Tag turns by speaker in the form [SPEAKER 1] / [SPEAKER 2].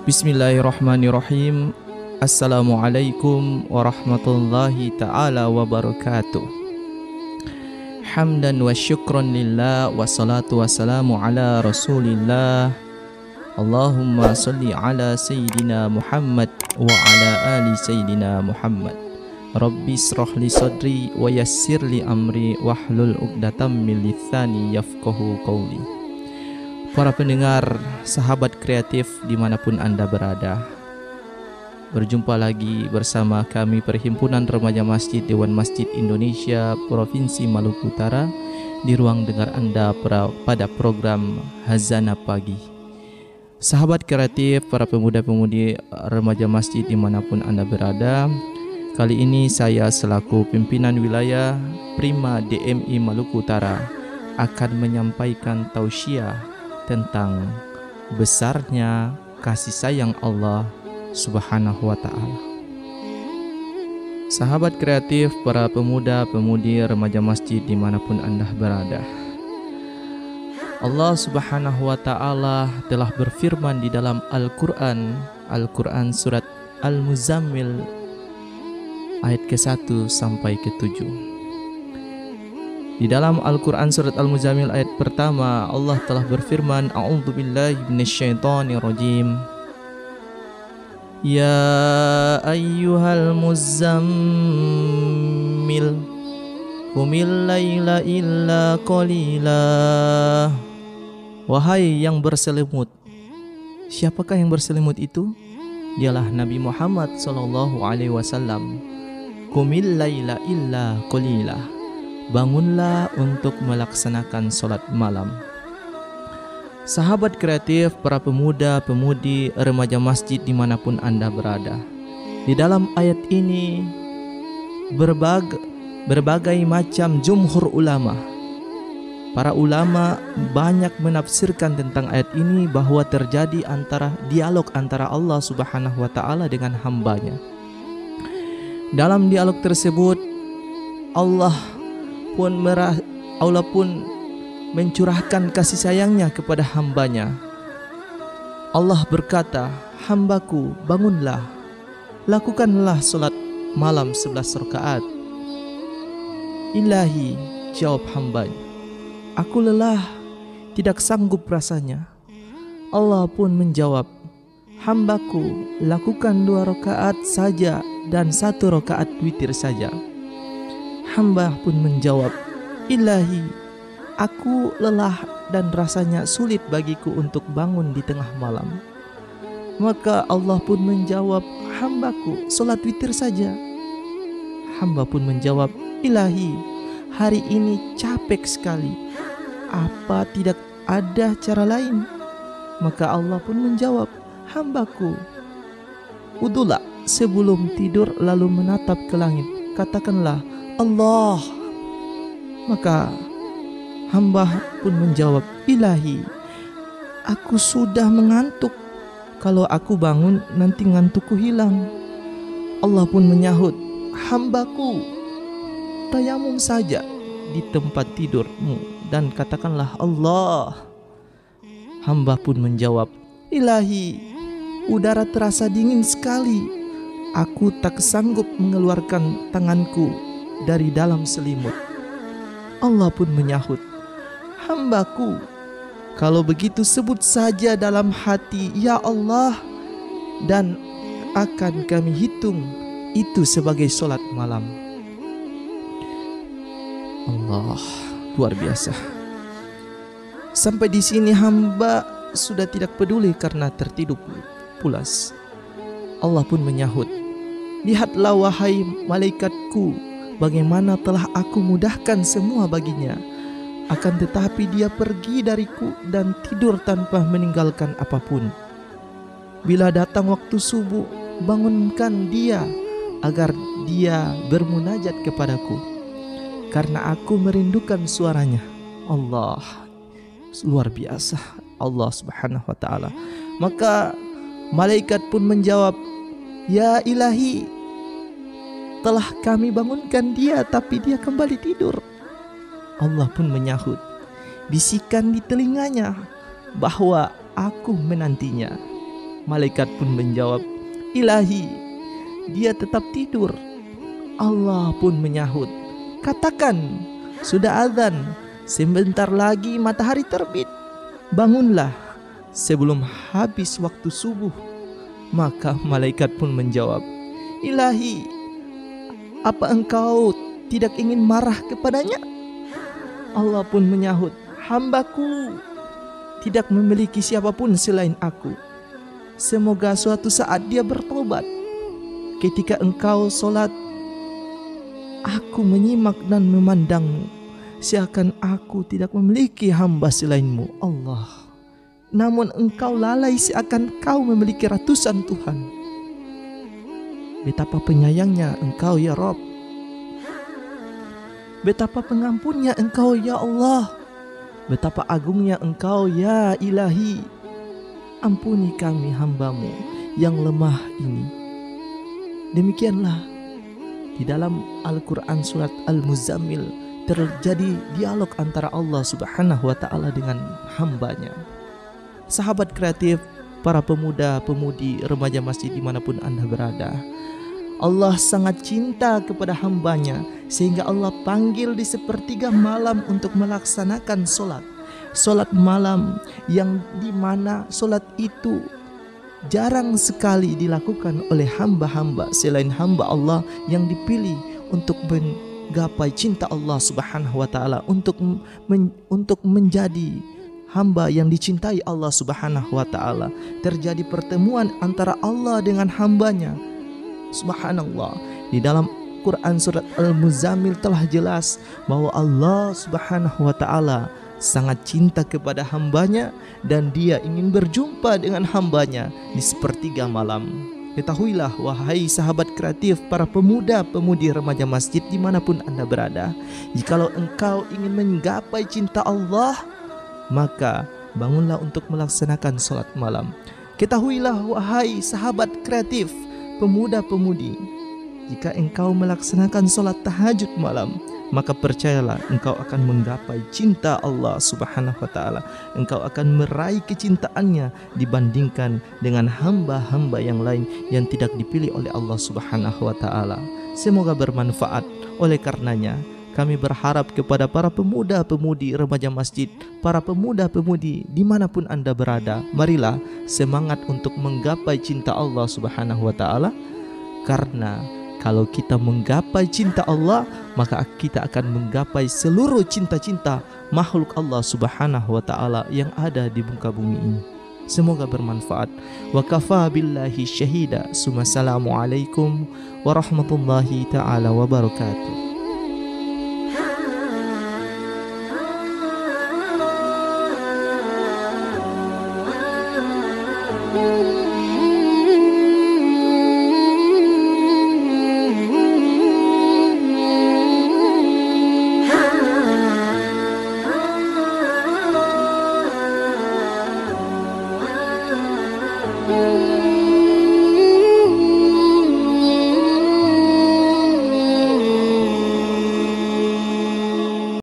[SPEAKER 1] Bismillahirrahmanirrahim. Assalamualaikum warahmatullahi ta'ala wabarakatuh. Hamdan wa syukran lillah, wassalatu wassalamu ala rasulillah. Allahumma salli ala Sayyidina Muhammad wa ala ali Sayyidina Muhammad. Rabbi israh li sadri wa yassir li amri wahlul uqdatam min lisani yafqahu qawli. Para pendengar, sahabat kreatif dimanapun Anda berada, berjumpa lagi bersama kami Perhimpunan Remaja Masjid Dewan Masjid Indonesia Provinsi Maluku Utara di ruang dengar Anda pada program Hazana Pagi. Sahabat kreatif, para pemuda-pemudi remaja masjid dimanapun Anda berada, kali ini saya selaku pimpinan wilayah Prima DMI Maluku Utara akan menyampaikan tausiah tentang besarnya kasih sayang Allah Subhanahu wa ta'ala. Sahabat kreatif, para pemuda-pemudi remaja masjid dimanapun Anda berada, Allah Subhanahu wa ta'ala telah berfirman di dalam Al-Quran surat Al-Muzammil ayat ke-1 sampai ke-7. Di dalam Al-Quran surat Al-Muzammil ayat pertama, Allah telah berfirman, A'udzubillahi minasyaitonirrajim. Ya ayyuhal muzammil, qumil laila illa qalila. Wahai yang berselimut. Siapakah yang berselimut itu? Dialah Nabi Muhammad SAW. Qumil laila illa qalila. Bangunlah untuk melaksanakan sholat malam. Sahabat kreatif, para pemuda-pemudi remaja masjid dimanapun Anda berada, di dalam ayat ini berbagai macam jumhur ulama, para ulama banyak menafsirkan tentang ayat ini bahwa terjadi dialog antara Allah Subhanahu wa ta'ala dengan hambanya. Dalam dialog tersebut Allah pun mencurahkan kasih sayangnya kepada hambanya. Allah berkata, hambaku bangunlah, lakukanlah solat malam 11 rakaat. Ilahi, jawab hambanya, aku lelah, tidak sanggup rasanya. Allah pun menjawab, hambaku lakukan 2 rakaat saja dan 1 rakaat witir saja. Hamba pun menjawab, Ilahi, aku lelah dan rasanya sulit bagiku untuk bangun di tengah malam. Maka Allah pun menjawab, hambaku solat witir saja. Hamba pun menjawab, Ilahi, hari ini capek sekali. Apa tidak ada cara lain? Maka Allah pun menjawab, hambaku, wudulah sebelum tidur lalu menatap ke langit. Katakanlah, Allah. Maka hamba pun menjawab, Ilahi, aku sudah mengantuk. Kalau aku bangun nanti ngantukku hilang. Allah pun menyahut, hambaku, tayamum saja di tempat tidurmu dan katakanlah Allah. Hamba pun menjawab, Ilahi, udara terasa dingin sekali. Aku tak sanggup mengeluarkan tanganku dari dalam selimut. Allah pun menyahut, hambaku, kalau begitu sebut saja dalam hati, Ya Allah, dan akan kami hitung itu sebagai solat malam. Allah, luar biasa. Sampai di sini hamba sudah tidak peduli karena tertidur pulas. Allah pun menyahut, lihatlah wahai malaikatku, bagaimana telah aku mudahkan semua baginya. Akan tetapi dia pergi dariku dan tidur tanpa meninggalkan apapun. Bila datang waktu subuh, bangunkan dia agar dia bermunajat kepadaku, karena aku merindukan suaranya. Allah, luar biasa Allah Subhanahu wa ta'ala. Maka malaikat pun menjawab, Ya ilahi, telah kami bangunkan dia tapi dia kembali tidur. Allah pun menyahut, bisikan di telinganya bahwa aku menantinya. Malaikat pun menjawab, ilahi, dia tetap tidur. Allah pun menyahut, katakan, sudah azan, sebentar lagi matahari terbit. Bangunlah sebelum habis waktu subuh. Maka malaikat pun menjawab, ilahi, apa engkau tidak ingin marah kepadanya? Allah pun menyahut, hambaku tidak memiliki siapapun selain aku. Semoga suatu saat dia bertobat. Ketika engkau solat, aku menyimak dan memandangmu, seakan aku tidak memiliki hamba selainmu, Allah. Namun engkau lalai seakan kau memiliki ratusan Tuhan. Betapa penyayangnya engkau ya Rabb. Betapa pengampunnya engkau ya Allah. Betapa agungnya engkau ya ilahi. Ampuni kami hambamu yang lemah ini. Demikianlah di dalam Al-Quran surat Al-Muzammil terjadi dialog antara Allah Subhanahu wa ta'ala dengan hambanya. Sahabat kreatif, para pemuda, pemudi, remaja masjid dimanapun Anda berada, Allah sangat cinta kepada hambanya sehingga Allah panggil di sepertiga malam untuk melaksanakan solat malam, yang dimana solat itu jarang sekali dilakukan oleh hamba-hamba selain hamba Allah yang dipilih untuk menggapai cinta Allah Subhanahu wa ta'ala, untuk menjadi hamba yang dicintai Allah Subhanahu wa ta'ala. Terjadi pertemuan antara Allah dengan hambanya. Subhanallah, di dalam Quran surat Al-Muzammil telah jelas bahwa Allah Subhanahu wa ta'ala sangat cinta kepada hambanya dan dia ingin berjumpa dengan hambanya di sepertiga malam. Ketahuilah wahai sahabat kreatif, para pemuda, pemudi, remaja masjid dimanapun Anda berada, jikalau engkau ingin menggapai cinta Allah, maka bangunlah untuk melaksanakan sholat malam. Ketahuilah wahai sahabat kreatif, pemuda-pemudi, jika engkau melaksanakan sholat tahajud malam, maka percayalah engkau akan menggapai cinta Allah Subhanahu wa ta'ala. Engkau akan meraih kecintaannya dibandingkan dengan hamba-hamba yang lain yang tidak dipilih oleh Allah Subhanahu wa ta'ala. Semoga bermanfaat. Oleh karenanya kami berharap kepada para pemuda-pemudi remaja masjid, para pemuda-pemudi dimanapun Anda berada, marilah semangat untuk menggapai cinta Allah Subhanahu wa ta'ala. Karena kalau kita menggapai cinta Allah, maka kita akan menggapai seluruh cinta-cinta makhluk Allah Subhanahu wa ta'ala yang ada di muka bumi ini. Semoga bermanfaat. Wa kafa billahi syahida. Assalamualaikum warahmatullahi ta'ala wabarakatuh.